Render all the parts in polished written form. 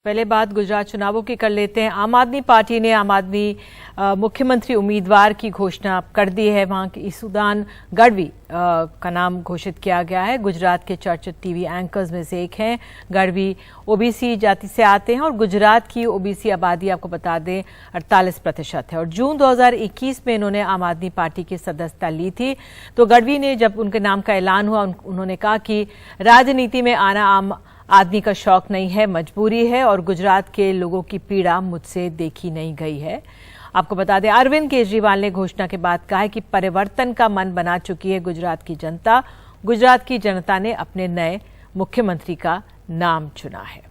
पहले बात गुजरात चुनावों की कर लेते हैं। आम आदमी पार्टी ने मुख्यमंत्री उम्मीदवार की घोषणा कर दी है। वहां की ईसुदान गढ़वी का नाम घोषित किया गया है। गुजरात के चर्चित टीवी एंकर्स में से एक हैं। गढ़वी ओबीसी जाति से आते हैं और गुजरात की ओबीसी आबादी आपको बता दें 48% है और जून 2021 में इन्होंने आम आदमी पार्टी की सदस्यता ली थी। तो गढ़वी ने जब उनके नाम का ऐलान हुआ उन्होंने कहा कि राजनीति में आना आम आदमी का शौक नहीं है, मजबूरी है और गुजरात के लोगों की पीड़ा मुझसे देखी नहीं गई है। आपको बता दें अरविंद केजरीवाल ने घोषणा के बाद कहा है कि परिवर्तन का मन बना चुकी है गुजरात की जनता। गुजरात की जनता ने अपने नए मुख्यमंत्री का नाम चुना है।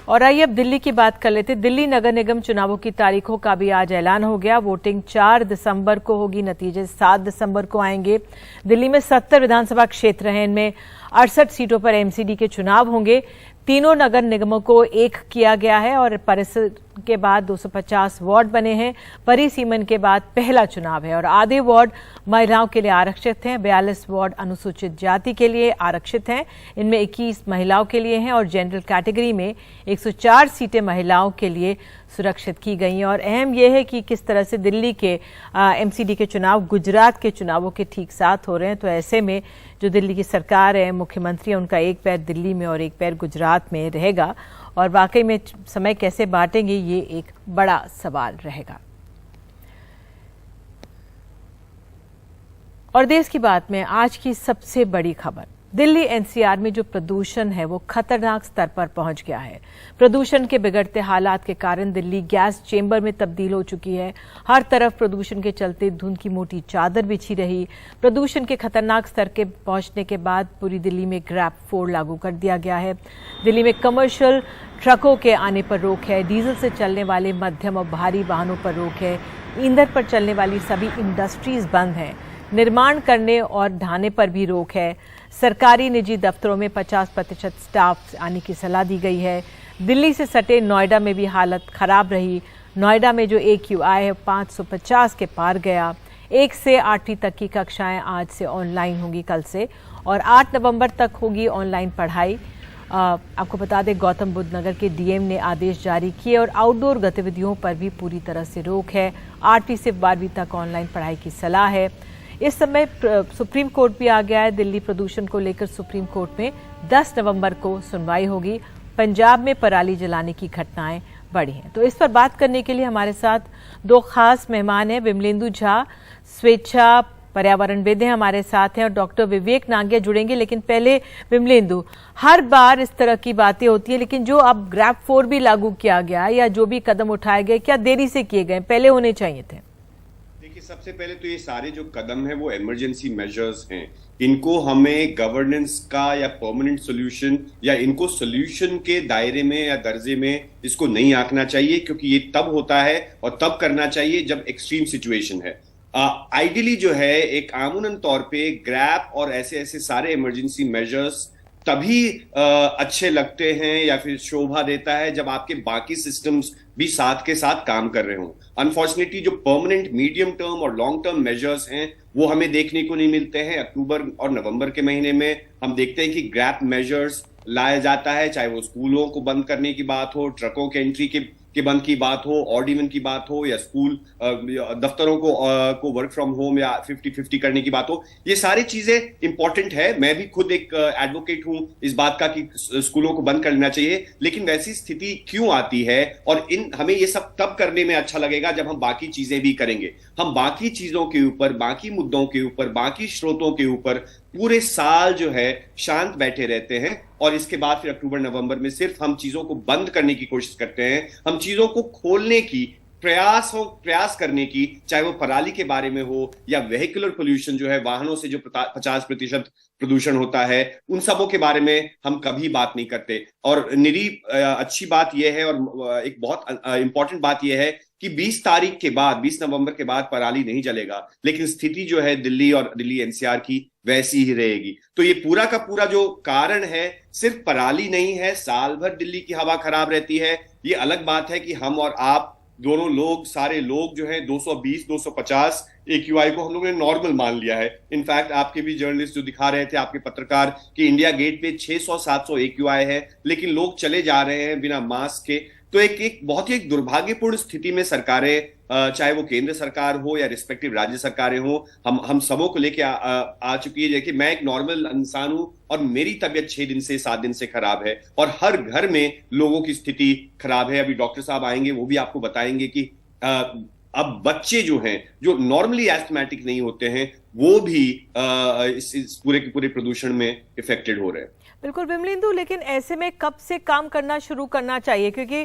और आइए अब दिल्ली की बात कर लेते हैं। दिल्ली नगर निगम चुनावों की तारीखों का भी आज ऐलान हो गया। वोटिंग 4 दिसंबर को होगी, नतीजे 7 दिसंबर को आएंगे। दिल्ली में 70 विधानसभा क्षेत्र हैं, इनमें 68 सीटों पर एमसीडी के चुनाव होंगे। तीनों नगर निगमों को एक किया गया है और परिषद के बाद 250 वार्ड बने हैं। परिसीमन के बाद पहला चुनाव है और आधे वार्ड महिलाओं के लिए आरक्षित हैं। 42 वार्ड अनुसूचित जाति के लिए आरक्षित हैं, इनमें 21 महिलाओं के लिए हैं और जनरल कैटेगरी में 104 सीटें महिलाओं के लिए सुरक्षित की गई हैं। और अहम यह है कि किस तरह से दिल्ली के एमसीडी के चुनाव गुजरात के चुनावों के ठीक साथ हो रहे हैं। तो ऐसे में जो दिल्ली की सरकार है, मुख्यमंत्री है, उनका एक पैर दिल्ली में और एक पैर गुजरात में रहेगा और वाकई में समय कैसे बांटेंगे ये एक बड़ा सवाल रहेगा। और देश की बात में आज की सबसे बड़ी खबर, दिल्ली एनसीआर में जो प्रदूषण है वो खतरनाक स्तर पर पहुंच गया है। प्रदूषण के बिगड़ते हालात के कारण दिल्ली गैस चेंबर में तब्दील हो चुकी है। हर तरफ प्रदूषण के चलते धुंध की मोटी चादर बिछी रही। प्रदूषण के खतरनाक स्तर के पहुंचने के बाद पूरी दिल्ली में ग्रैप 4 लागू कर दिया गया है। दिल्ली में कमर्शियल ट्रकों के आने पर रोक है। डीजल से चलने वाले मध्यम और भारी वाहनों पर रोक है। ईंधन पर चलने वाली सभी इंडस्ट्रीज बंद हैं। निर्माण करने और ढाने पर भी रोक है। सरकारी निजी दफ्तरों में 50% स्टाफ आने की सलाह दी गई है। दिल्ली से सटे नोएडा में भी हालत खराब रही। नोएडा में जो AQI है 550 के पार गया। 1 से 8वीं तक की कक्षाएं आज से ऑनलाइन होंगी, कल से, और 8 नवंबर तक होगी ऑनलाइन पढ़ाई। आपको बता दें गौतम बुद्ध नगर के डीएम ने आदेश जारी किए और आउटडोर गतिविधियों पर भी पूरी तरह से रोक है। 8वीं से 12वीं तक ऑनलाइन पढ़ाई की सलाह है। इस समय सुप्रीम कोर्ट भी आ गया है। दिल्ली प्रदूषण को लेकर सुप्रीम कोर्ट में 10 नवंबर को सुनवाई होगी। पंजाब में पराली जलाने की घटनाएं बढ़ी हैं। तो इस पर बात करने के लिए हमारे साथ 2 खास मेहमान हैं। विमलेंदु झा स्वेच्छा पर्यावरणविद हैं, हमारे साथ हैं, और डॉक्टर विवेक नांगिया जुड़ेंगे। लेकिन पहले विमलेंदु, हर बार इस तरह की बातें होती है, लेकिन जो अब ग्रैप 4 भी लागू किया गया या जो भी कदम उठाए गए, क्या देरी से किए गए, पहले होने चाहिए थे? सबसे पहले तो ये सारे जो कदम है वो इमरजेंसी मेजर्स हैं। इनको हमें गवर्नेंस का या परमानेंट सोल्यूशन या इनको सोल्यूशन के दायरे में या दर्जे में इसको नहीं आंकना चाहिए, क्योंकि ये तब होता है और तब करना चाहिए जब एक्सट्रीम सिचुएशन है। आइडियली जो है एक आमूनन तौर पे ग्रैप और ऐसे सारे इमरजेंसी मेजर्स तभी अच्छे लगते हैं या फिर शोभा देता है जब आपके बाकी सिस्टम्स भी साथ के साथ काम कर रहे हों। अनफॉर्चुनेटली जो परमानेंट मीडियम टर्म और लॉन्ग टर्म मेजर्स हैं वो हमें देखने को नहीं मिलते हैं। अक्टूबर और नवंबर के महीने में हम देखते हैं कि ग्रैप मेजर्स लाया जाता है, चाहे वो स्कूलों को बंद करने की बात हो, ट्रकों के एंट्री के बंद की बात हो, ऑड इवन की बात हो, या स्कूल दफ्तरों को वर्क फ्रॉम होम या 50-50 करने की बात हो। ये सारी चीजें इंपॉर्टेंट है। मैं भी खुद एक एडवोकेट हूं इस बात का कि स्कूलों को बंद कर लेना चाहिए, लेकिन वैसी स्थिति क्यों आती है? और हमें ये सब तब करने में अच्छा लगेगा जब हम बाकी चीजें भी करेंगे। हम बाकी चीजों के ऊपर, बाकी मुद्दों के ऊपर, बाकी स्रोतों के ऊपर पूरे साल जो है शांत बैठे रहते हैं और इसके बाद फिर अक्टूबर नवंबर में सिर्फ हम चीजों को बंद करने की कोशिश करते हैं। हम चीजों को खोलने की प्रयास करने की, चाहे वो पराली के बारे में हो या वेहिकुलर पोल्यूशन जो है वाहनों से जो 50% प्रदूषण होता है, उन सबों के बारे में हम कभी बात नहीं करते। और निरी अच्छी बात यह है और एक बहुत इंपॉर्टेंट बात यह है कि 20 तारीख के बाद, 20 नवंबर के बाद पराली नहीं जलेगा, लेकिन स्थिति जो है दिल्ली और दिल्ली एनसीआर की वैसी ही रहेगी। तो ये पूरा का पूरा जो कारण है सिर्फ पराली नहीं है। साल भर दिल्ली की हवा खराब रहती है, ये अलग बात है कि हम और आप दोनों लोग, सारे लोग जो है 220 250 AQI को हम लोगों ने नॉर्मल मान लिया है। इनफैक्ट आपके भी जर्नलिस्ट जो दिखा रहे थे, आपके पत्रकार, कि इंडिया गेट पे 600-700 AQI है, लेकिन लोग चले जा रहे हैं बिना मास्क के। तो एक बहुत ही एक दुर्भाग्यपूर्ण स्थिति में सरकारें, चाहे वो केंद्र सरकार हो या रिस्पेक्टिव राज्य सरकारें हो, हम सबों को लेके आ चुकी है। देखिए, मैं एक नॉर्मल इंसान हूं और मेरी तबीयत 6 दिन से 7 दिन से खराब है, और हर घर में लोगों की स्थिति खराब है। अभी डॉक्टर साहब आएंगे, वो भी आपको बताएंगे कि अब बच्चे जो हैं, जो नॉर्मली एस्थमेटिक नहीं होते हैं, वो भी इस पूरे के पूरे प्रदूषण में इफेक्टेड हो रहे हैं। बिल्कुल विमलेंदु, लेकिन ऐसे में कब से काम करना शुरू करना चाहिए? क्योंकि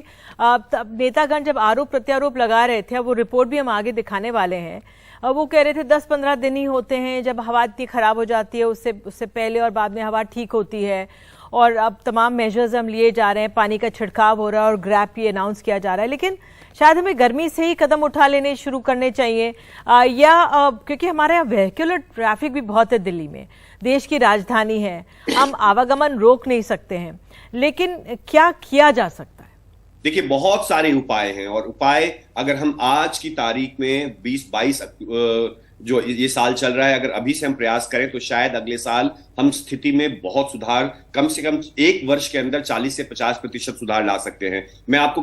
नेतागण जब आरोप प्रत्यारोप लगा रहे थे, वो रिपोर्ट भी हम आगे दिखाने वाले हैं, वो कह रहे थे 10-15 दिन ही होते हैं जब हवा इतनी खराब हो जाती है, उससे पहले और बाद में हवा ठीक होती है, और अब तमाम मेजर्स हम लिए जा रहे हैं, पानी का छिड़काव हो रहा है और ग्रैप भी अनाउंस किया जा रहा है। लेकिन शायद हमें गर्मी से ही कदम उठा लेने शुरू करने चाहिए, क्योंकि हमारे यहाँ व्हीकुलर ट्रैफिक भी बहुत है दिल्ली में, देश की राजधानी है, हम आवागमन रोक नहीं सकते हैं, लेकिन क्या किया जा सकता है? देखिए, बहुत सारे उपाय हैं, और उपाय अगर हम आज की तारीख में 20-22 जो ये साल चल रहा है, अगर अभी से हम प्रयास करें तो शायद अगले साल हम स्थिति में बहुत सुधार, कम से कम 1 वर्ष के अंदर 40 से 50% सुधार ला सकते हैं। मैं आपको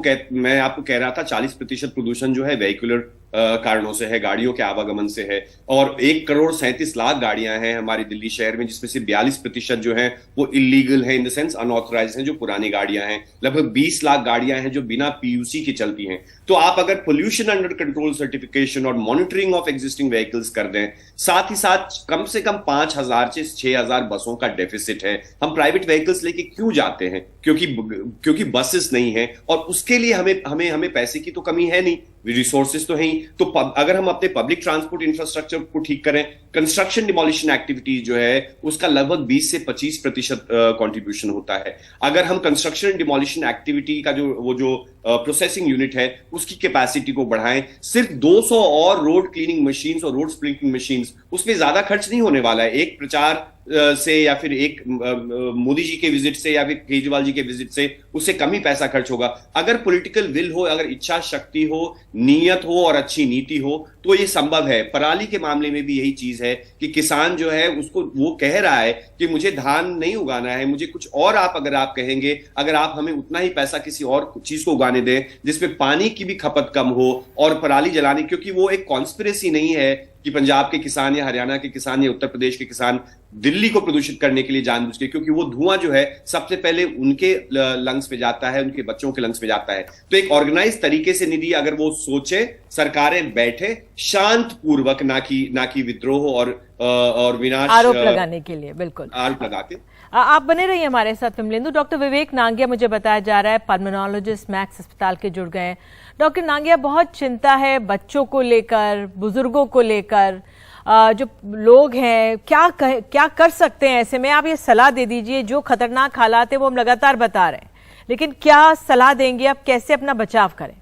कह रहा था 40% प्रदूषण जो है व्हीकुलर कारणों से है, गाड़ियों के आवागमन से है, और 1,37,00,000 गाड़ियां हैं हमारी दिल्ली शहर में, जिसमें से 42% जो है वो इलीगल है, इन द सेंस अनऑथराइज्ड हैं, जो पुरानी गाड़ियां हैं। लगभग 20 लाख गाड़ियां हैं जो बिना PUC की चलती हैं। तो आप अगर पोल्यूशन अंडर कंट्रोल सर्टिफिकेशन और मॉनिटरिंग ऑफ एग्जिस्टिंग व्हीकल्स कर दें, साथ ही साथ कम से कम 5,000 से 6,000 बसों का डेफिसिट है। हम प्राइवेट व्हीकल्स लेके क्यों जाते हैं? क्योंकि बसेस नहीं है, और उसके लिए हमें पैसे की तो कमी है नहीं, रिसोर्सेज तो है ही। तो अगर हम अपने पब्लिक ट्रांसपोर्ट इंफ्रास्ट्रक्चर को ठीक करें, कंस्ट्रक्शन डिमोलिशन एक्टिविटी जो है उसका लगभग 20 से 25% कंट्रीब्यूशन होता है। अगर हम कंस्ट्रक्शन डिमोलिशन एक्टिविटी का जो प्रोसेसिंग यूनिट है उसकी कैपेसिटी को बढ़ाएं, सिर्फ 200 और रोड क्लीनिंग मशीन्स और रोड स्प्रिंकलिंग मशीन्स, उसमें ज्यादा खर्च नहीं होने वाला है। एक प्रचार से या फिर एक मोदी जी के विजिट से या फिर केजरीवाल जी के विजिट से उससे कम ही पैसा खर्च होगा। अगर पॉलिटिकल विल हो, अगर इच्छा शक्ति हो, नीयत हो और अच्छी नीति हो तो ये संभव है। पराली के मामले में भी यही चीज है कि किसान जो है उसको वो कह रहा है कि मुझे धान नहीं उगाना है, मुझे कुछ और अगर आप कहेंगे, अगर आप हमें उतना ही पैसा किसी और चीज को उगाने दें जिसमें पानी की भी खपत कम हो और पराली जलाने, क्योंकि वो एक कॉन्स्पिरेसी नहीं है कि पंजाब के किसान या हरियाणा के किसान या उत्तर प्रदेश के किसान दिल्ली को प्रदूषित करने के लिए जानबूझ के, क्योंकि वो धुआं जो है सबसे पहले उनके लंग्स पे जाता है, उनके बच्चों के लंग्स पे जाता है। तो एक ऑर्गेनाइज तरीके से निधि अगर वो सोचे, सरकारें बैठे शांत पूर्वक, ना कि विद्रोह और विनाश आरोप लगाने के लिए, बिल्कुल आरोप लगा के। आप बने रहिए हमारे साथ विमलेंदु। डॉक्टर विवेक नांगिया मुझे बताया जा रहा है, पल्मोनोलॉजिस्ट मैक्स अस्पताल के जुड़ गए हैं। डॉक्टर नांगिया, बहुत चिंता है बच्चों को लेकर, बुजुर्गों को लेकर, जो लोग हैं क्या कर सकते हैं ऐसे में? आप ये सलाह दे दीजिए। जो खतरनाक हालात है वो हम लगातार बता रहे हैं, लेकिन क्या सलाह देंगे आप, कैसे अपना बचाव करें?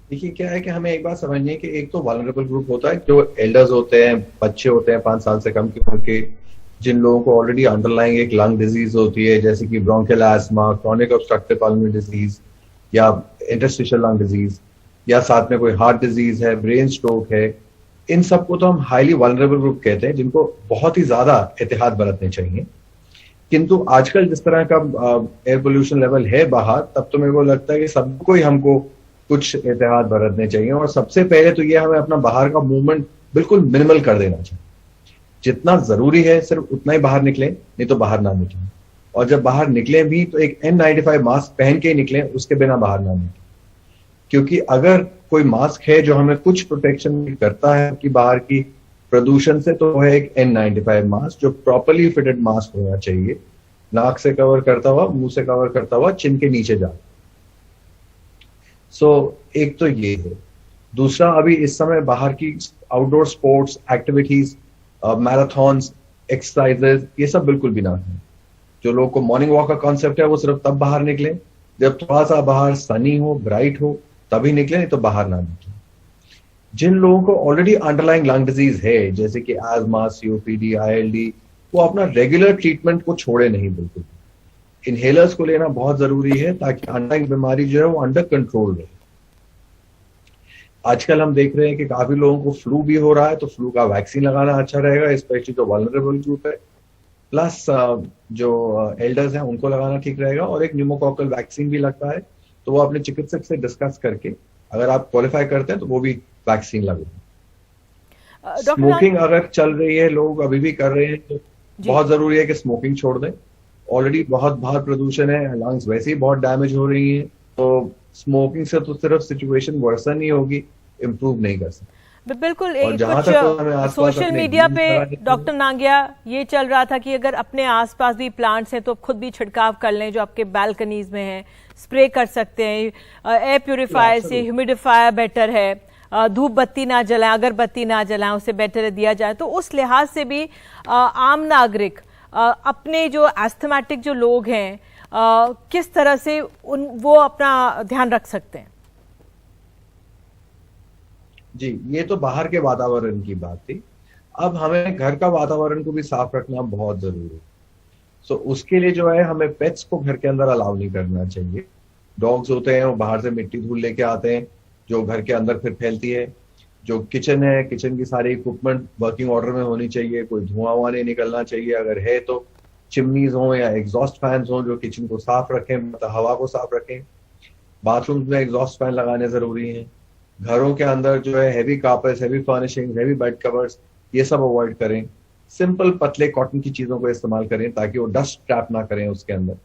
देखिए, क्या है कि हमें एक बात समझनी है कि एक तो वल्नरेबल ग्रुप होता है, जो एल्डर्स होते हैं, बच्चे होते हैं 5 साल से कम की उम्र के, जिन लोगों को ऑलरेडी अंडरलाइंग एक लंग डिजीज होती है, जैसे कि bronchial ESMA, chronic obstructive pulmonary disease या इंटरस्टिशियल लंग डिजीज, या साथ में कोई हार्ट डिजीज है, ब्रेन स्ट्रोक है। इन सबको तो हम हाईली वल्नरेबल ग्रुप कहते हैं, जिनको बहुत ही ज्यादा एहतियात बरतने चाहिए। किंतु आजकल जिस तरह का एयर पोल्यूशन लेवल है बाहर, तब तो मेरे को लगता है कि सबको ही हमको कुछ एहतियात बरतने चाहिए। और सबसे पहले तो ये हमें अपना बाहर का मूवमेंट बिल्कुल मिनिमल कर देना चाहिए। जितना जरूरी है सिर्फ उतना ही बाहर निकले, नहीं तो बाहर ना निकले। और जब बाहर निकले भी तो एक N95 मास्क पहन के ही निकले, उसके बिना बाहर ना निकले। क्योंकि अगर कोई मास्क है जो हमें कुछ प्रोटेक्शन करता है कि बाहर की प्रदूषण से, तो है एक N95 मास्क, जो प्रॉपरली फिटेड मास्क होना चाहिए, नाक से कवर करता हुआ, मुंह से कवर करता हुआ, चिन के नीचे जा। एक तो ये है। दूसरा, अभी इस समय बाहर की outdoor sports activities, marathons, exercises, ये सब बिल्कुल भी ना है। जो लोग को मॉर्निंग वॉक का कॉन्सेप्ट है, वो सिर्फ तब बाहर निकले जब थोड़ा सा बाहर सनी हो, ब्राइट हो, तभी निकले, नहीं तो बाहर ना निकले। जिन लोगों को ऑलरेडी अंडरलाइंग लंग डिजीज है, जैसे कि एस्मा, COPD, ILD, वो अपना रेगुलर ट्रीटमेंट को छोड़े नहीं बिल्कुल। इनहेलर्स को लेना बहुत जरूरी है ताकि अंडरलाइंग बीमारी जो है वो अंडर कंट्रोल रहे। आजकल हम देख रहे हैं कि काफी लोगों को फ्लू भी हो रहा है, तो फ्लू का वैक्सीन लगाना अच्छा रहेगा, स्पेशली जो वल्नरेबल ग्रुप है, प्लस जो एल्डर्स हैं उनको लगाना ठीक रहेगा। और एक न्यूमोकॉकल वैक्सीन भी लगता है, तो वो अपने चिकित्सक से डिस्कस करके अगर आप क्वालिफाई करते हैं तो वो भी वैक्सीन लगेगी। स्मोकिंग अगर चल रही है, लोग अभी भी कर रहे हैं, तो बहुत जरूरी है कि स्मोकिंग छोड़ दें। ऑलरेडी बहुत बाहर प्रदूषण है, लंग्स वैसे ही बहुत डैमेज हो रही है, तो स्मोकिंग से तो सिर्फ सिचुएशन वर्सन नहीं होगी, इम्प्रूव नहीं कर सकते। बिल्कुल। कुछ सोशल मीडिया पे डॉक्टर नांगिया ये चल रहा था कि अगर अपने आसपास भी प्लांट्स हैं तो खुद भी छिड़काव कर लें, जो आपके बालकनीज में है, स्प्रे कर सकते हैं। एयर प्यूरिफायर से ह्यूमिडिफायर बेटर है, धूप बत्ती ना जलाएं, अगरबत्ती ना जलाएं, उसे बेटर दिया जाए। तो उस लिहाज से भी आम नागरिक अपने जो एस्थमेटिक जो लोग हैं किस तरह से वो अपना ध्यान रख सकते हैं? जी, ये तो बाहर के वातावरण की बात थी। अब हमें घर का वातावरण को भी साफ रखना बहुत जरूरी है। सो उसके लिए जो है हमें पेट्स को घर के अंदर अलाउ नहीं करना चाहिए। डॉग्स होते हैं वो बाहर से मिट्टी धूल लेके आते हैं जो घर के अंदर फिर फैलती है। जो किचन है, किचन की सारी इक्विपमेंट वर्किंग ऑर्डर में होनी चाहिए, कोई धुआं वुआं नहीं निकलना चाहिए। अगर है तो चिमनीज हो या एग्जॉस्ट फैंस हो जो किचन को साफ रखें, मतलब हवा को साफ रखें। बाथरूम में एग्जॉस्ट फैन लगाने जरूरी है। घरों के अंदर जो है heavy carpets, heavy furnishing, heavy bed covers, ये सब अवॉइड करें। सिंपल पतले कॉटन की चीजों को इस्तेमाल करें ताकि वो डस्ट ट्रैप ना करें उसके अंदर।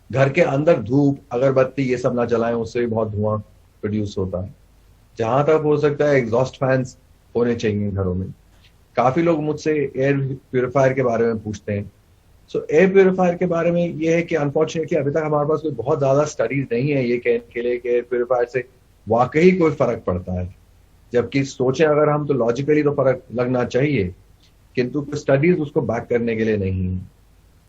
घर के अंदर धूप, अगरबत्ती ये सब ना जलाएं, उससे भी बहुत धुआं प्रोड्यूस होता है। जहां तक हो सकता है एग्जॉस्ट फैंस होने चाहिए घरों में। काफी लोग मुझसे एयर प्यूरिफायर के बारे में पूछते हैं। सो एयर प्यूरिफायर के बारे में ये है कि अनफॉर्चुनेटली अभी तक हमारे पास कोई बहुत ज्यादा स्टडीज नहीं है ये कहने के लिए कि एयर प्यूरिफायर से वाकई कोई फर्क पड़ता है। जबकि सोचें अगर हम तो लॉजिकली तो फर्क लगना चाहिए, किंतु स्टडीज उसको बैक करने के लिए नहीं है।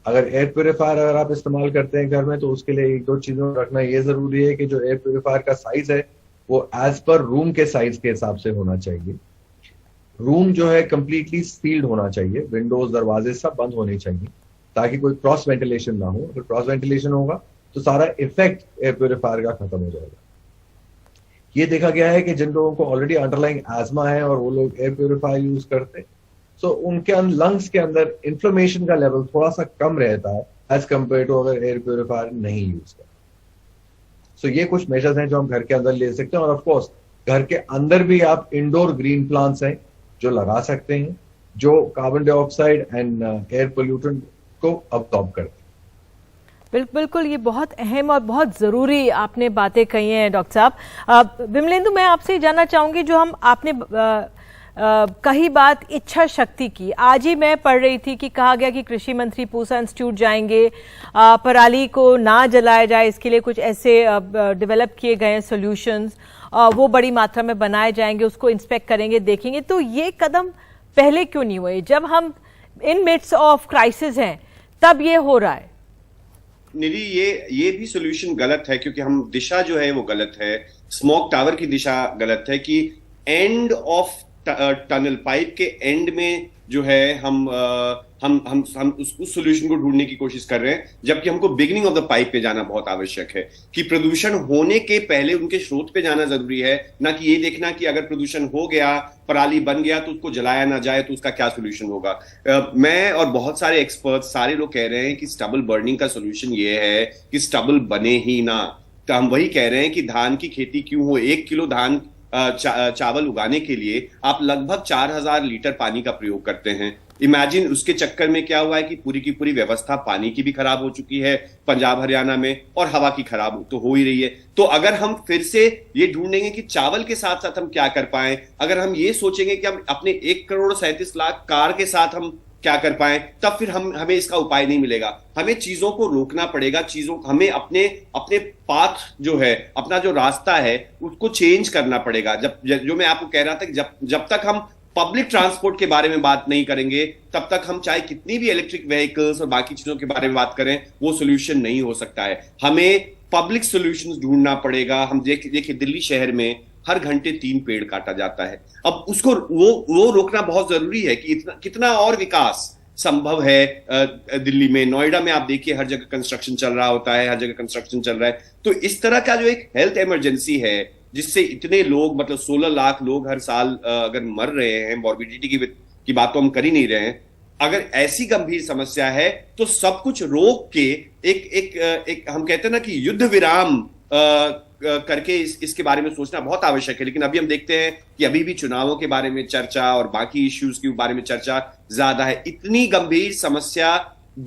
अगर एयर प्यूरिफायर अगर आप इस्तेमाल करते हैं घर में तो उसके लिए एक दो चीजों को रखना ये जरूरी है कि जो एयर प्यूरिफायर का साइज है वो एज पर रूम के साइज के हिसाब से होना चाहिए। रूम जो है कंप्लीटली सील्ड होना चाहिए, विंडोज दरवाजे सब बंद होने चाहिए ताकि कोई क्रॉस वेंटिलेशन ना हो। अगर क्रॉस वेंटिलेशन होगा तो सारा इफेक्ट एयर प्यूरिफायर का खत्म हो जाएगा। ये देखा गया है कि जिन लोगों को ऑलरेडी अंडरलाइंग एस्मा है और वो लोग एयर प्यूरिफायर यूज करते हैं, सो उनके लंग्स के अंदर इन्फ्लेमेशन का लेवल थोड़ा सा कम रहता है एज कम्पेयर टू अगर एयर प्यूरिफायर नहीं यूज करते। सो ये कुछ मेजर्स हैं जो हम घर के अंदर ले सकते हैं। और ऑफकोर्स घर के अंदर भी आप इंडोर ग्रीन प्लांट्स हैं जो लगा सकते हैं, जो carbon dioxide and air pollutant को अब्सॉर्ब करते हैं। बिल्कुल, ये बहुत अहम और बहुत जरूरी आपने बातें कही हैं डॉक्टर साहब। विमलेंदु, मैं आपसे जानना चाहूंगी, जो हम आपने कही बात इच्छा शक्ति की, आज ही मैं पढ़ रही थी कि कहा गया कि कृषि मंत्री पूसा इंस्टीट्यूट जाएंगे, पराली को ना जलाया जाए इसके लिए कुछ ऐसे डेवलप किए गए हैं सॉल्यूशंस, वो बड़ी मात्रा में बनाए जाएंगे, उसको इंस्पेक्ट करेंगे, देखेंगे। तो ये कदम पहले क्यों नहीं हुए? जब हम इन मिड्स ऑफ क्राइसिस हैं तब ये हो रहा है। निधि, ये भी सोल्यूशन गलत है क्योंकि हम दिशा जो है वो गलत है। स्मोक टावर की दिशा गलत है कि एंड ऑफ टनल, पाइप के एंड में जो है हम उस सोल्यूशन को ढूंढने की कोशिश कर रहे हैं, जबकि हमको बिगिनिंग ऑफ द पाइप पे जाना बहुत आवश्यक है। कि प्रदूषण होने के पहले उनके स्रोत पे जाना जरूरी है, ना कि ये देखना कि अगर प्रदूषण हो गया, पराली बन गया तो उसको जलाया ना जाए तो उसका क्या सोल्यूशन होगा। मैं और बहुत सारे एक्सपर्ट्स, सारे लोग कह रहे हैं कि स्टबल बर्निंग का सोल्यूशन ये है कि स्टबल बने ही ना। तो हम वही कह रहे हैं कि धान की खेती क्यों हो, 1 किलो धान चावल उगाने के लिए आप लगभग 4000 लीटर पानी का प्रयोग करते हैं। इमेजिन उसके चक्कर में क्या हुआ है कि पूरी की पूरी व्यवस्था पानी की भी खराब हो चुकी है पंजाब हरियाणा में, और हवा की खराब तो हो ही रही है। तो अगर हम फिर से ये ढूंढेंगे कि चावल के साथ साथ हम क्या कर पाए, अगर हम ये सोचेंगे कि हम अपने 1,37,00,000 कार के साथ हम क्या कर पाए, तब फिर हमें इसका उपाय नहीं मिलेगा। हमें चीजों को रोकना पड़ेगा, हमें अपने पाथ जो है, अपना जो रास्ता है उसको चेंज करना पड़ेगा। जो मैं आपको कह रहा था कि जब तक हम पब्लिक ट्रांसपोर्ट के बारे में बात नहीं करेंगे तब तक हम चाहे कितनी भी इलेक्ट्रिक व्हीकल्स और बाकी चीजों के बारे में बात करें, वो सोल्यूशन नहीं हो सकता है। हमें पब्लिक सोल्यूशंस ढूंढना पड़ेगा। हम देखिए दिल्ली शहर में हर घंटे 3 पेड़ काटा जाता है। अब उसको वो रोकना बहुत जरूरी है कि कितना और विकास संभव है दिल्ली में। नोएडा में आप देखिए हर जगह कंस्ट्रक्शन चल रहा होता है, हर जगह कंस्ट्रक्शन चल रहा है। तो इस तरह का जो एक हेल्थ इमरजेंसी है जिससे इतने लोग, मतलब 16 लाख लोग हर साल अगर मर रहे हैं, मॉर्बिडिटी की बात तो हम कर ही नहीं रहे हैं, अगर ऐसी गंभीर समस्या है तो सब कुछ रोक के एक हम कहते हैं ना कि युद्ध विराम करके इसके बारे में सोचना बहुत आवश्यक है। लेकिन अभी हम देखते हैं कि अभी भी चुनावों के बारे में चर्चा और बाकी इश्यूज के बारे में चर्चा ज्यादा है। इतनी गंभीर समस्या,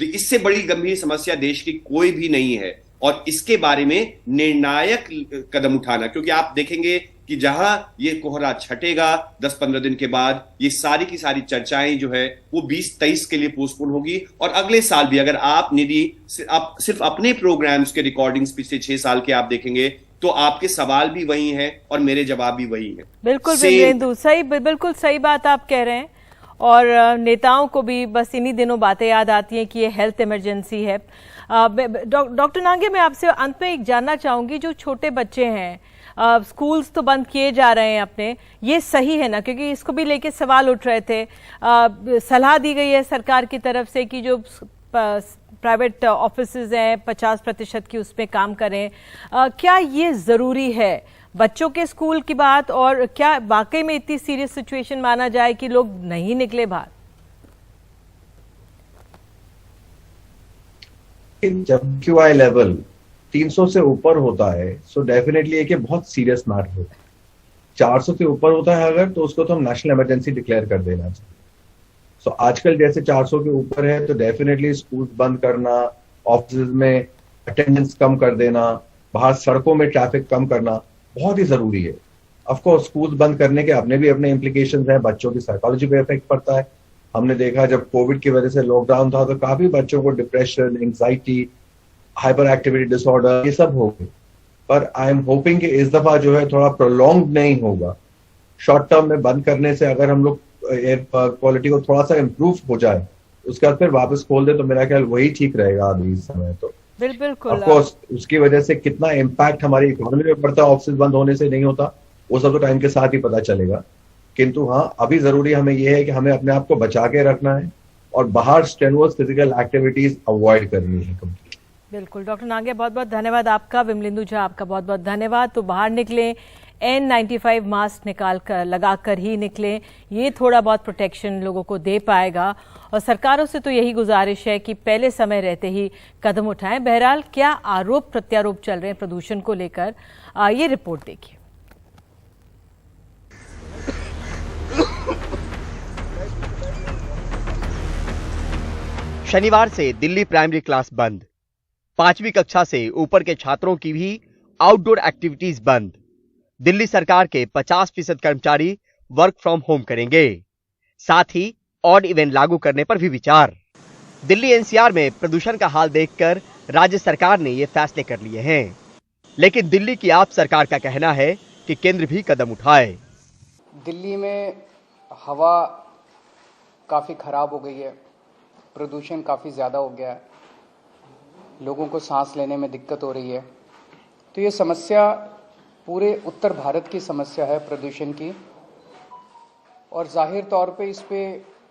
इससे बड़ी गंभीर समस्या देश की कोई भी नहीं है, और इसके बारे में निर्णायक कदम उठाना, क्योंकि आप देखेंगे कि जहां ये कोहरा छटेगा 10-15 दिन के बाद, ये सारी की सारी चर्चाएं जो है वो 20-23 के लिए पोस्टपोन होगी। और अगले साल भी अगर आप निधि आप सिर्फ अपने प्रोग्राम्स के रिकॉर्डिंग्स पिछले 6 साल के आप देखेंगे तो आपके सवाल भी वही हैं और मेरे जवाब भी वही हैं। बिल्कुल बिल्कुल सही बात आप कह रहे हैं। और नेताओं को भी बस इन्हीं दिनों बातें याद आती हैं कि ये हेल्थ इमरजेंसी है। डॉक्टर नांगे, मैं आपसे अंत में एक जानना चाहूंगी, जो छोटे बच्चे हैं, स्कूल्स तो बंद किए जा रहे हैं अपने, ये सही है ना? क्योंकि इसको भी लेके सवाल उठ रहे थे। सलाह दी गई है सरकार की तरफ से कि जो प्राइवेट ऑफिसेज हैं 50% की उसमें काम करें। क्या ये जरूरी है बच्चों के स्कूल की बात, और क्या वाकई में इतनी सीरियस सिचुएशन माना जाए कि लोग नहीं निकले बाहर? जब QI लेवल 300 से ऊपर होता है सो डेफिनेटली एक बहुत सीरियस मैटर होता है। 400 से ऊपर होता है अगर, तो उसको तो हम नेशनल इमरजेंसी डिक्लेयर कर देना चाहिए। सो आजकल जैसे 400 के ऊपर है तो डेफिनेटली स्कूल बंद करना, ऑफिस में अटेंडेंस कम कर देना, बाहर सड़कों में ट्रैफिक कम करना बहुत ही जरूरी है। ऑफ कोर्स स्कूल बंद करने के अपने इम्प्लीकेशंस हैं, बच्चों की साइकोलॉजी पे इफेक्ट पड़ता है। हमने देखा जब कोविड की वजह से लॉकडाउन था तो काफी बच्चों को depression, anxiety, hyper activity disorder ये सब हो गए। पर आई एम होपिंग कि इस दफा जो है थोड़ा प्रोलॉन्ग नहीं होगा। शॉर्ट टर्म में बंद करने से अगर हम लोग एयर क्वालिटी को थोड़ा सा इम्प्रूव हो जाए उसके बाद फिर वापस खोल दे तो मेरा ख्याल वही ठीक रहेगा अभी इस समय। तो बिल्कुल ऑफ कोर्स उसकी वजह से कितना इम्पैक्ट हमारी इकोनॉमी में पड़ता है ऑफिस बंद होने से नहीं होता, वो सब तो टाइम के साथ ही पता चलेगा। किंतु हाँ, अभी जरूरी हमें यह है कि हमें अपने आप को बचा के रखना है और बाहर स्ट्रेनुअस फिजिकल एक्टिविटीज अवॉइड करनी है। बिल्कुल डॉक्टर नांगे, बहुत बहुत धन्यवाद आपका। विमलेंदु झा, आपका बहुत बहुत धन्यवाद। तो बाहर निकलें, N95 मास्क निकाल कर लगाकर ही निकलें, ये थोड़ा बहुत प्रोटेक्शन लोगों को दे पाएगा। और सरकारों से तो यही गुजारिश है कि पहले समय रहते ही कदम उठाएं। बहरहाल क्या आरोप प्रत्यारोप चल रहे हैं प्रदूषण को लेकर, ये रिपोर्ट देखिए। शनिवार से दिल्ली प्राइमरी क्लास बंद, 5वीं कक्षा से ऊपर के छात्रों की भी आउटडोर एक्टिविटीज बंद। दिल्ली सरकार के 50% कर्मचारी वर्क फ्रॉम होम करेंगे। साथ ही ऑड इवेंट लागू करने पर भी विचार। दिल्ली NCR में प्रदूषण का हाल देखकर राज्य सरकार ने ये फैसले कर लिए हैं। लेकिन दिल्ली की आप सरकार का कहना है कि केंद्र भी कदम उठाए। दिल्ली में हवा काफी खराब हो गई है, प्रदूषण काफी ज्यादा हो गया है, लोगों को सांस लेने में दिक्कत हो रही है। तो ये समस्या पूरे उत्तर भारत की समस्या है प्रदूषण की, और जाहिर तौर पे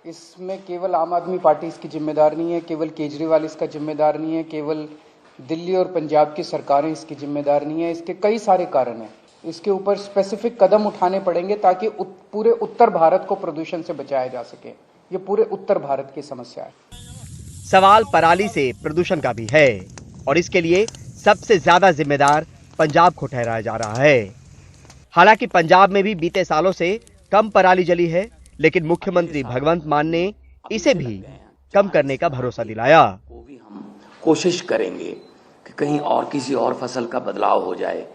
इसमें केवल आम आदमी पार्टी इसकी जिम्मेदार नहीं है, केवल केजरीवाल इसका जिम्मेदार नहीं है, केवल दिल्ली और पंजाब की सरकारें इसकी जिम्मेदार नहीं है। इसके कई सारे कारण हैं। इसके ऊपर स्पेसिफिक कदम उठाने पड़ेंगे ताकि पूरे उत्तर भारत को प्रदूषण से बचाया जा सके। ये पूरे उत्तर भारत की समस्या है। सवाल पराली से प्रदूषण का भी है, और इसके लिए सबसे ज्यादा जिम्मेदार पंजाब को ठहराया जा रहा है। हालांकि पंजाब में भी बीते सालों से कम पराली जली है, लेकिन मुख्यमंत्री भगवंत मान ने इसे भी कम करने का भरोसा दिलाया। वो भी हम कोशिश करेंगे कि कहीं और किसी और फसल का बदलाव हो जाए,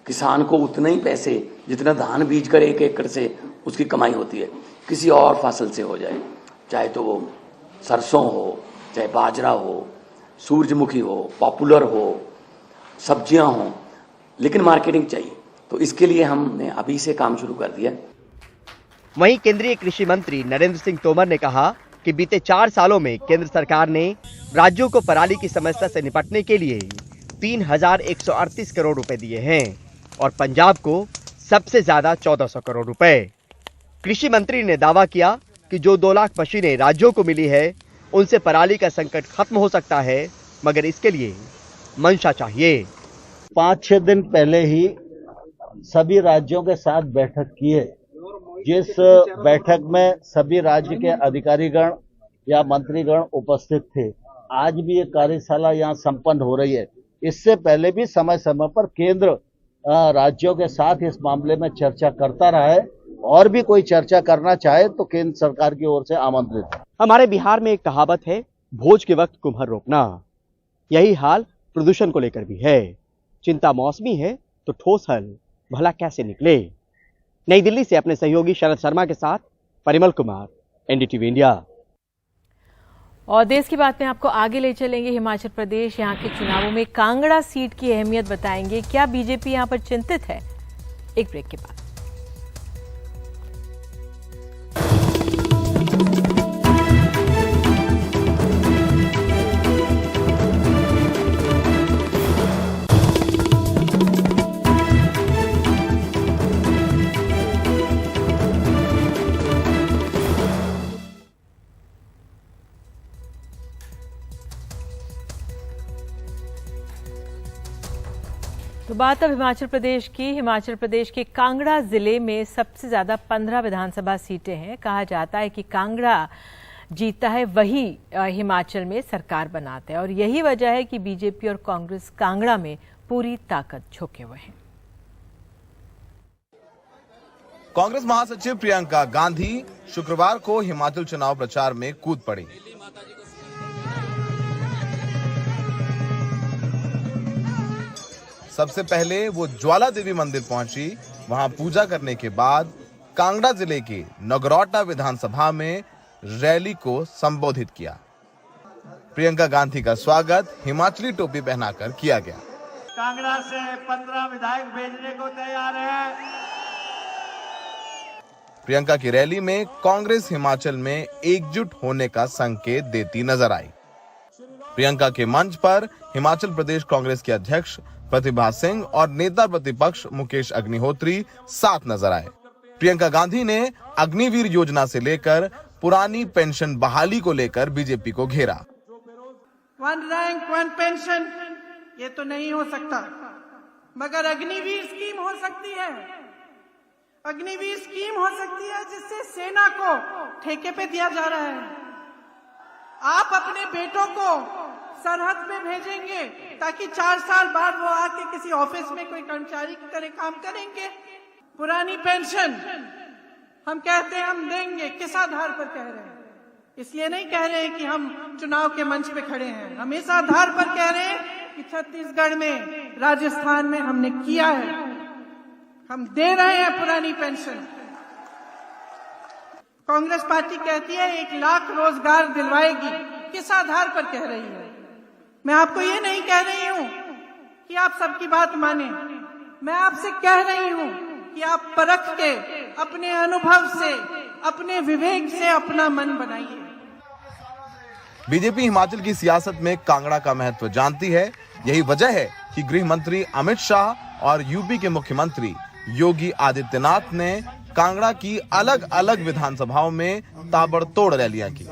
किसान को उतना ही पैसे जितना धान बीज कर 1 एकड़ से उसकी कमाई होती है किसी और फसल से हो जाए, चाहे तो वो सरसों हो, चाहे बाजरा हो, सूरजमुखी हो, पॉपुलर हो, सब्जियां हों, लेकिन मार्केटिंग चाहिए। तो इसके लिए हमने अभी से काम शुरू कर दिया। वहीं केंद्रीय कृषि मंत्री नरेंद्र सिंह तोमर ने कहा कि बीते 4 सालों में केंद्र सरकार ने राज्यों को पराली की समस्या से निपटने के लिए 3,138 करोड़ रुपए दिए हैं और पंजाब को सबसे ज्यादा 1,400 करोड़ रुपए। कृषि मंत्री ने दावा किया कि जो 2 लाख मशीनें राज्यों को मिली है उनसे पराली का संकट खत्म हो सकता है, मगर इसके लिए मंशा चाहिए। 5-6 दिन पहले ही सभी राज्यों के साथ बैठक की है, जिस बैठक में सभी राज्य के अधिकारीगण या मंत्रीगण उपस्थित थे। आज भी ये कार्यशाला यहाँ संपन्न हो रही है। इससे पहले भी समय समय पर केंद्र राज्यों के साथ इस मामले में चर्चा करता रहा है, और भी कोई चर्चा करना चाहे तो केंद्र सरकार की ओर से आमंत्रित है। हमारे बिहार में एक कहावत है, भोज के वक्त कुम्हर रोपना। यही हाल प्रदूषण को लेकर भी है। चिंता मौसमी है तो ठोस हल भला कैसे निकले। नई दिल्ली से अपने सहयोगी शरद शर्मा के साथ परिमल कुमार, एनडीटीवी इंडिया। और देश की बात में आपको आगे ले चलेंगे। हिमाचल प्रदेश यहाँ के चुनावों में कांगड़ा सीट की अहमियत बताएंगे। क्या बीजेपी यहाँ पर चिंतित है? एक ब्रेक के बाद। तो बात अब हिमाचल प्रदेश की। हिमाचल प्रदेश के कांगड़ा जिले में सबसे ज्यादा 15 विधानसभा सीटें हैं। कहा जाता है कि कांगड़ा जीतता है वही हिमाचल में सरकार बनाता है, और यही वजह है कि बीजेपी और कांग्रेस कांगड़ा में पूरी ताकत झोंके हुए हैं। कांग्रेस महासचिव प्रियंका गांधी शुक्रवार को हिमाचल चुनाव प्रचार में कूद पड़ी। सबसे पहले वो ज्वाला देवी मंदिर पहुंची। वहां पूजा करने के बाद कांगड़ा जिले के नगरोटा विधानसभा में रैली को संबोधित किया। प्रियंका गांधी का स्वागत हिमाचली टोपी पहनाकर किया गया। कांगड़ा से 15 विधायक भेजने को तैयार है। प्रियंका की रैली में कांग्रेस हिमाचल में एकजुट होने का संकेत देती नजर आई। प्रियंका के मंच पर हिमाचल प्रदेश कांग्रेस के अध्यक्ष प्रतिभा सिंह और नेता प्रतिपक्ष मुकेश अग्निहोत्री साथ नजर आए। प्रियंका गांधी ने अग्निवीर योजना से लेकर पुरानी पेंशन बहाली को लेकर बीजेपी को घेरा। 1 रैंक 1 पेंशन ये तो नहीं हो सकता, मगर अग्निवीर स्कीम हो सकती है। अग्निवीर स्कीम हो सकती है जिससे सेना को ठेके पे दिया जा रहा है। आप अपने बेटों को सरहद पे भेजेंगे ताकि 4 साल बाद वो आके किसी ऑफिस में कोई कर्मचारी की तरह काम करेंगे। पुरानी पेंशन हम कहते हैं हम देंगे, किस आधार पर कह रहे हैं? इसलिए नहीं कह रहे हैं कि हम चुनाव के मंच पे खड़े हैं। हम इस आधार पर कह रहे हैं कि छत्तीसगढ़ में, राजस्थान में हमने किया है। हम दे रहे हैं पुरानी पेंशन। कांग्रेस पार्टी कहती है 1 लाख रोजगार दिलवाएगी। किस आधार पर कह रही है? मैं आपको ये नहीं कह रही हूं कि आप सबकी बात माने। मैं आपसे कह रही हूं कि आप परख के, अपने अनुभव से, अपने विवेक से अपना मन बनाइए। बीजेपी हिमाचल की सियासत में कांगड़ा का महत्व जानती है। यही वजह है कि गृह मंत्री अमित शाह और यूपी के मुख्यमंत्री योगी आदित्यनाथ ने कांगड़ा की अलग अलग विधानसभाओं में ताबड़तोड़ रैलियां की।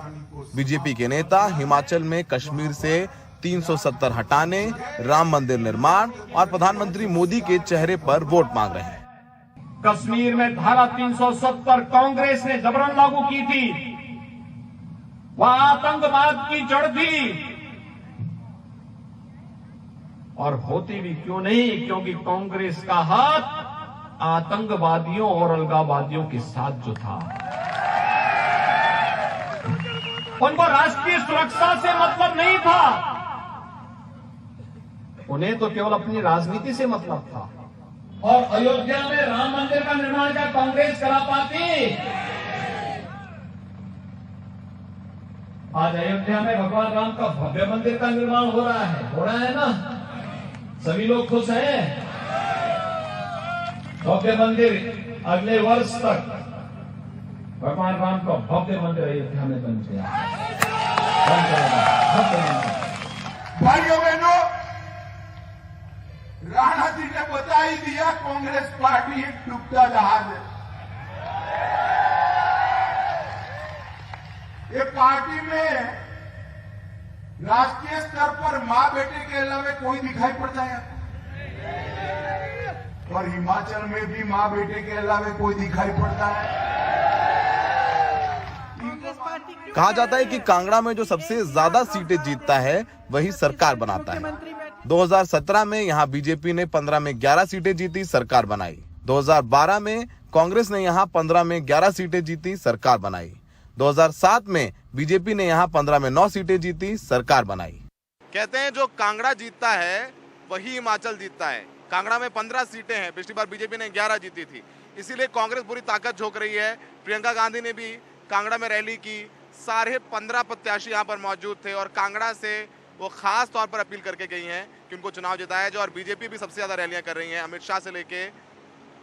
बीजेपी के नेता हिमाचल में कश्मीर से 370 हटाने, राम मंदिर निर्माण और प्रधानमंत्री मोदी के चेहरे पर वोट मांग रहे हैं। कश्मीर में धारा 370 कांग्रेस ने जबरन लागू की थी। वह आतंकवाद की जड़ थी, और होती भी क्यों नहीं, क्योंकि कांग्रेस का हाथ आतंकवादियों और अलगाववादियों के साथ जो था, उनको राष्ट्रीय सुरक्षा से मतलब नहीं था। उन्हें तो केवल अपनी राजनीति से मतलब था। और अयोध्या में राम मंदिर का निर्माण क्या कांग्रेस करा पाती? आज अयोध्या में भगवान राम का भव्य मंदिर का निर्माण हो रहा है ना? सभी लोग खुश हैं। भव्य मंदिर अगले वर्ष तक भगवान राम का भव्य मंदिर अयोध्या में बन गया। भाइयों बहनों, राणा जी ने बता ही दिया, कांग्रेस पार्टी एक डूबता जहाज है। ये पार्टी में राष्ट्रीय स्तर पर मां बेटे के अलावा कोई दिखाई पड़ता है, और हिमाचल में भी मां बेटे के अलावा कोई दिखाई पड़ता है। कहा जाता है कि कांगड़ा में जो सबसे ज्यादा सीटें जीतता है वही सरकार बनाता है। 2017 में यहां बीजेपी ने 15 में 11 सीटें जीती, सरकार बनाई। 2012 में कांग्रेस ने यहां 15 में 11 सीटें जीती, सरकार बनाई। 2007 में बीजेपी ने यहां 15 में 9 सीटें जीती, सरकार बनाई। कहते हैं जो कांगड़ा जीतता है वही हिमाचल जीतता है। कांगड़ा में 15 सीटें हैं, पिछली बार बीजेपी ने 11 जीती थी, इसीलिए कांग्रेस पूरी ताकत झोंक रही है। प्रियंका गांधी ने भी कांगड़ा में रैली की, सारे 15 प्रत्याशी यहाँ पर मौजूद थे और कांगड़ा से वो खास तौर पर अपील करके गई हैं कि उनको चुनाव जिताया जाए। और बीजेपी भी सबसे ज्यादा रैलियां कर रही हैं। अमित शाह से लेके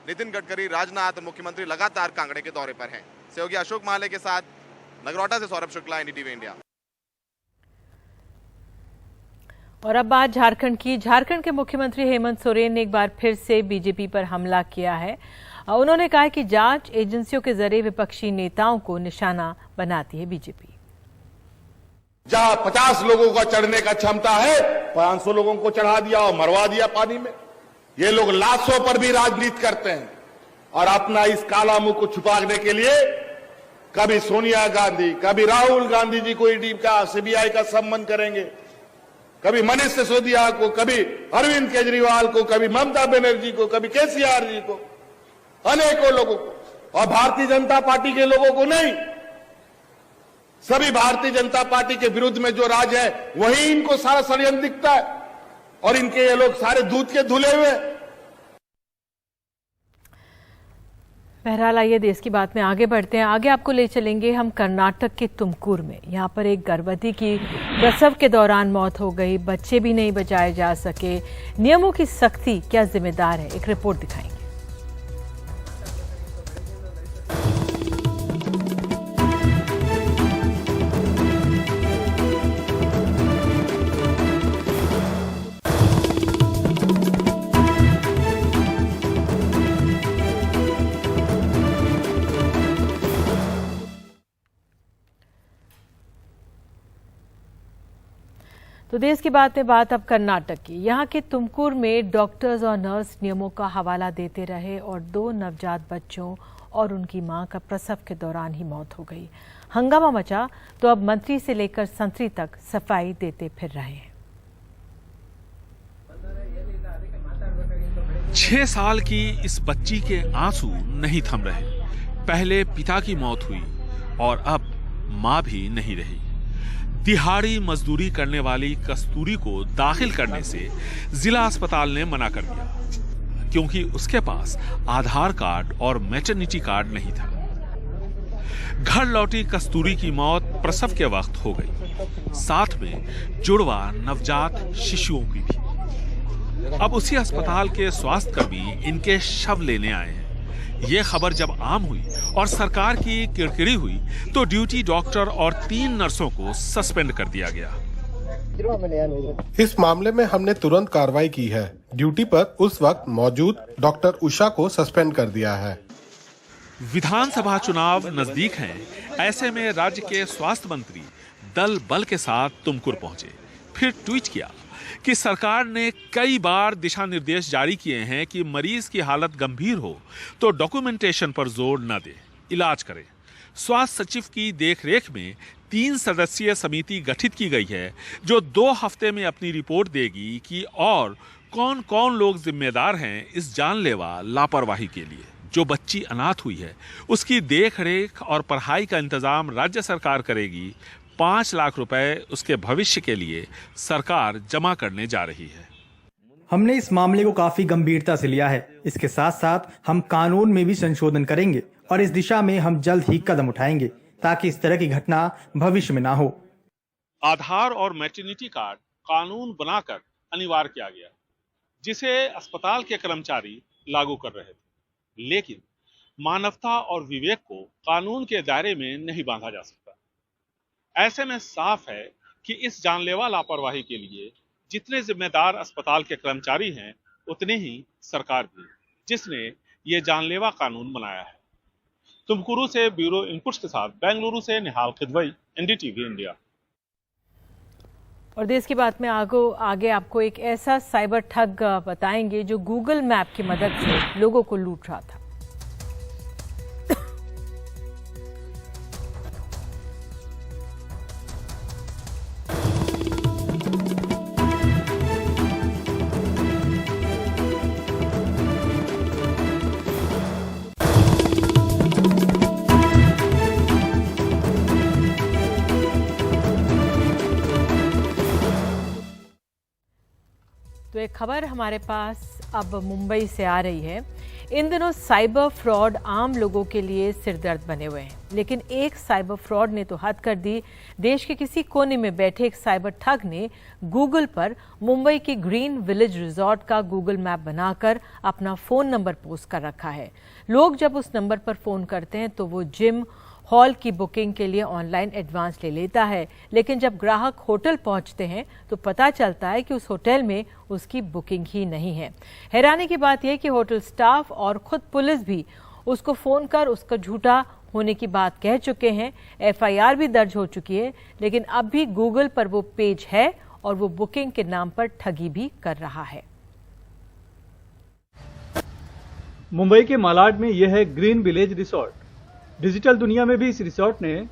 नितिन गडकरी, राजनाथ, मुख्यमंत्री लगातार कांगड़े के दौरे पर हैं। सहयोगी अशोक माले के साथ नगरोटा से सौरभ शुक्ला, एनडीटीवी इंडिया। और अब बात झारखंड की। झारखंड के मुख्यमंत्री हेमंत सोरेन ने एक बार फिर से बीजेपी पर हमला किया है। उन्होंने कहा कि जांच एजेंसियों के जरिए विपक्षी नेताओं को निशाना बनाती है बीजेपी। जहां 50 लोगों का चढ़ने का क्षमता है, 500 लोगों को चढ़ा दिया और मरवा दिया पानी में। ये लोग लाशों पर भी राजनीति करते हैं और अपना इस काला मुंह को छुपाने के लिए कभी सोनिया गांधी, कभी राहुल गांधी जी को ईडी का, सीबीआई का संबंध करेंगे, कभी मनीष सिसोदिया को, कभी अरविंद केजरीवाल को, कभी ममता बनर्जी को, कभी केसीआर जी को, अनेकों लोगों को। और भारतीय जनता पार्टी के लोगों को नहीं, सभी भारतीय जनता पार्टी के विरुद्ध में जो राज है वही इनको सारा षड्यंत्र दिखता है और इनके ये लोग सारे दूध के धुले हुए। बहरहाल आइए देश की बात में आगे बढ़ते हैं। आगे आपको ले चलेंगे हम कर्नाटक के तुमकुर में। यहाँ पर एक गर्भवती की प्रसव के दौरान मौत हो गई, बच्चे भी नहीं बचाए जा सके। नियमों की सख्ती क्या जिम्मेदार है, एक रिपोर्ट दिखाएंगे। तो देश की बात में बात अब कर्नाटक की। यहाँ के तुमकुर में डॉक्टर्स और नर्स नियमों का हवाला देते रहे और 2 नवजात बच्चों और उनकी मां का प्रसव के दौरान ही मौत हो गई। हंगामा मचा तो अब मंत्री से लेकर संतरी तक सफाई देते फिर रहे हैं। 6 साल की इस बच्ची के आंसू नहीं थम रहे। पहले पिता की मौत हुई और अब मां भी नहीं रही। दिहाड़ी मजदूरी करने वाली कस्तूरी को दाखिल करने से जिला अस्पताल ने मना कर दिया क्योंकि उसके पास आधार कार्ड और मैटरनिटी कार्ड नहीं था। घर लौटी कस्तूरी की मौत प्रसव के वक्त हो गई, साथ में जुड़वा नवजात शिशुओं की भी। अब उसी अस्पताल के स्वास्थ्यकर्मी इनके शव लेने आए हैं। ये खबर जब आम हुई और सरकार की किरकिरी हुई तो ड्यूटी डॉक्टर और 3 नर्सों को सस्पेंड कर दिया गया। इस मामले में हमने तुरंत कार्रवाई की है। ड्यूटी पर उस वक्त मौजूद डॉक्टर उषा को सस्पेंड कर दिया है। विधानसभा चुनाव नजदीक हैं, ऐसे में राज्य के स्वास्थ्य मंत्री दल बल के साथ तुमकुर पहुंचे। फिर ट्वीट किया कि सरकार ने कई बार दिशा निर्देश जारी किए हैं कि मरीज की हालत गंभीर हो तो डॉक्यूमेंटेशन पर जोर न दे, इलाज करें। स्वास्थ्य सचिव की देखरेख में 3 सदस्यीय समिति गठित की गई है जो 2 हफ्ते में अपनी रिपोर्ट देगी कि और कौन कौन लोग जिम्मेदार हैं इस जानलेवा लापरवाही के लिए। जो बच्ची अनाथ हुई है उसकी देखरेख और पढ़ाई का इंतजाम राज्य सरकार करेगी। 5 लाख रुपए उसके भविष्य के लिए सरकार जमा करने जा रही है। हमने इस मामले को काफी गंभीरता से लिया है। इसके साथ साथ हम कानून में भी संशोधन करेंगे और इस दिशा में हम जल्द ही कदम उठाएंगे ताकि इस तरह की घटना भविष्य में ना हो। आधार और मैटरनिटी कार्ड कानून बनाकर अनिवार्य किया गया, जिसे अस्पताल के कर्मचारी लागू कर रहे थे, लेकिन मानवता और विवेक को कानून के दायरे में नहीं बांधा जा सकता। ऐसे में साफ है कि इस जानलेवा लापरवाही के लिए जितने जिम्मेदार अस्पताल के कर्मचारी हैं उतने ही सरकार भी, जिसने ये जानलेवा कानून बनाया है। तुमकुरू से ब्यूरो इनपुट्स के साथ बेंगलुरु से निहाल खिदवई, एनडीटीवी इंडिया। और देश की बात में आगे आपको एक ऐसा साइबर ठग बताएंगे जो गूगल मैप की मदद से लोगों को लूट रहा था। तो एक खबर हमारे पास अब मुंबई से आ रही है। इन दिनों साइबर फ्रॉड आम लोगों के लिए सिरदर्द बने हुए हैं, लेकिन एक साइबर फ्रॉड ने तो हद कर दी। देश के किसी कोने में बैठे एक साइबर ठग ने गूगल पर मुंबई के ग्रीन विलेज रिजॉर्ट का गूगल मैप बनाकर अपना फोन नंबर पोस्ट कर रखा है। लोग जब उस नंबर पर फोन करते हैं तो वो जिम हॉल की बुकिंग के लिए ऑनलाइन एडवांस ले लेता है, लेकिन जब ग्राहक होटल पहुंचते हैं तो पता चलता है कि उस होटल में उसकी बुकिंग ही नहीं है। हैरानी की बात यह कि होटल स्टाफ और खुद पुलिस भी उसको फोन कर उसका झूठा होने की बात कह चुके हैं। एफआईआर भी दर्ज हो चुकी है, लेकिन अब भी गूगल पर वो पेज है और वो बुकिंग के नाम पर ठगी भी कर रहा है। मुंबई के मालाड में यह है ग्रीन विलेज रिसोर्ट। डिजिटल दुनिया में भी इस रिसोर्ट ने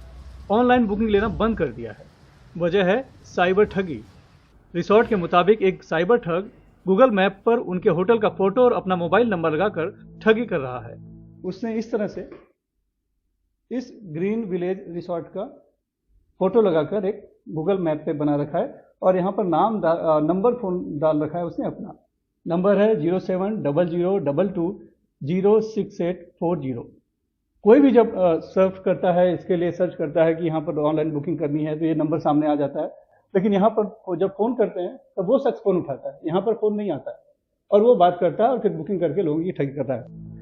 ऑनलाइन बुकिंग लेना बंद कर दिया है। वजह है साइबर ठगी। रिसोर्ट के मुताबिक एक साइबर ठग गूगल मैप पर उनके होटल का फोटो और अपना मोबाइल नंबर लगाकर ठगी कर रहा है। उसने इस तरह से इस ग्रीन विलेज रिसोर्ट का फोटो लगाकर एक गूगल मैप पे बना रखा है और यहाँ पर नंबर फोन डाल रखा है। उसने अपना नंबर है 070022068040। कोई भी जब सर्च करता है, इसके लिए सर्च करता है कि यहाँ पर ऑनलाइन बुकिंग करनी है, तो ये नंबर सामने आ जाता है। लेकिन यहाँ पर जब फोन करते हैं तो वो शख्स फोन उठाता है, यहाँ पर फोन नहीं आता है और वो बात करता है और फिर बुकिंग करके लोगों की ठगी करता है।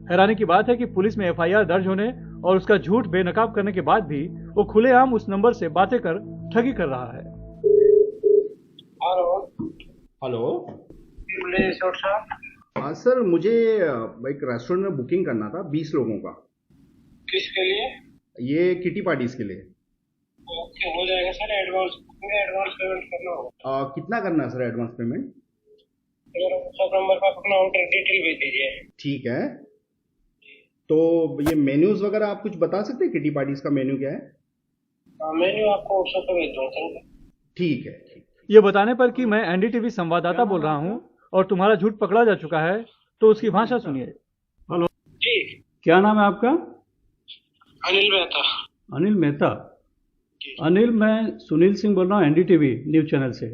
हैरानी की बात है कि पुलिस में एफआईआर दर्ज होने और उसका झूठ बेनकाब करने के बाद भी वो खुलेआम उस नंबर से बातें कर ठगी कर रहा है। हेलो हाँ सर, मुझे एक रेस्टोरेंट में बुकिंग करना था 20 लोगों का। किसके लिए? ये किटी पार्टीज के लिए। ओके, हो जाएगा सर। एडवांस पेमेंट करना होगा। कितना करना है sir advance payment? WhatsApp number पर अपना ऑर्डर डिटेल भेज दीजिए। ठीक है, तो ये मेन्यूज वगैरह आप कुछ बता सकते हैं? किटी पार्टीज का मेन्यू क्या है? मेन्यू आपको व्हाट्सएप पर भेज दूंगा। ठीक है, ठीक। ये बताने पर कि मैं एनडीटीवी संवाददाता बोल रहा हूँ और तुम्हारा झूठ पकड़ा जा चुका है, तो उसकी भाषा सुनिए। हेलो जी, क्या नाम है आपका? अनिल मेहता। अनिल मेहता। अनिल, मैं सुनील सिंह बोल रहा हूँ एनडीटीवी न्यूज चैनल से।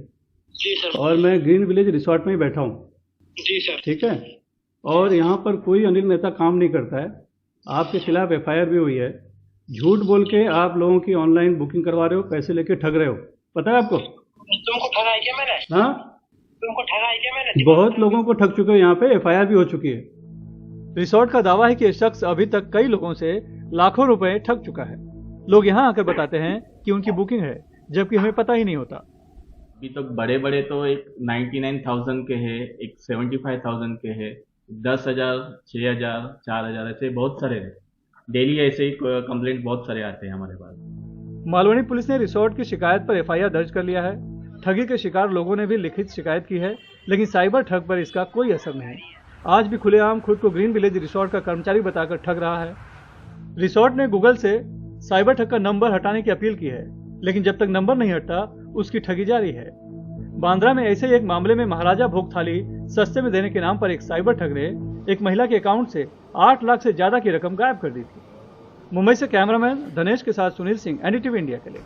जी सर। और मैं ग्रीन विलेज रिसोर्ट में ही बैठा हूँ। जी सर। ठीक है, और यहाँ पर कोई अनिल मेहता काम नहीं करता है। आपके खिलाफ एफआईआर भी हुई है। झूठ बोल के आप लोगों की ऑनलाइन बुकिंग करवा रहे हो, पैसे लेके ठग रहे हो। पता है आपको? तुमको ठगा है क्या मैंने? हाँ, तुमको ठगा है क्या मैंने? बहुत लोगों को ठग चुके हो। यहाँ पे एफआईआर भी हो चुकी है। रिसोर्ट का दावा है कि ये शख्स अभी तक कई लोगों से लाखों रुपए ठग चुका है। लोग यहाँ आकर बताते हैं कि उनकी बुकिंग है, जबकि हमें पता ही नहीं होता। अभी तक बड़े बड़े तो एक 99,000 के है, एक 75,000 के है, 10,000, 6,000, 4,000 ऐसे बहुत सारे हैं। डेली ऐसे ही कंप्लेंट बहुत सारे आते हैं हमारे पास। मालवनी पुलिस ने रिसोर्ट की शिकायत पर एफआईआर दर्ज कर लिया है। ठगी के शिकार लोगों ने भी लिखित शिकायत की है, लेकिन साइबर ठग पर इसका कोई असर नहीं। आज भी खुलेआम खुद को ग्रीन विलेज रिसोर्ट का कर्मचारी बताकर ठग रहा है। रिसोर्ट ने गूगल से साइबर ठग का नंबर हटाने की अपील की है, लेकिन जब तक नंबर नहीं हटता उसकी ठगी जारी है। बांद्रा में ऐसे ही एक मामले में महाराजा भोग थाली सस्ते में देने के नाम पर एक साइबर ठग ने एक महिला के अकाउंट से 8 लाख से ज्यादा की रकम गायब कर दी थी। मुंबई से कैमरामैन धनेश के साथ सुनील सिंह, एनडीटीवी इंडिया के लिए।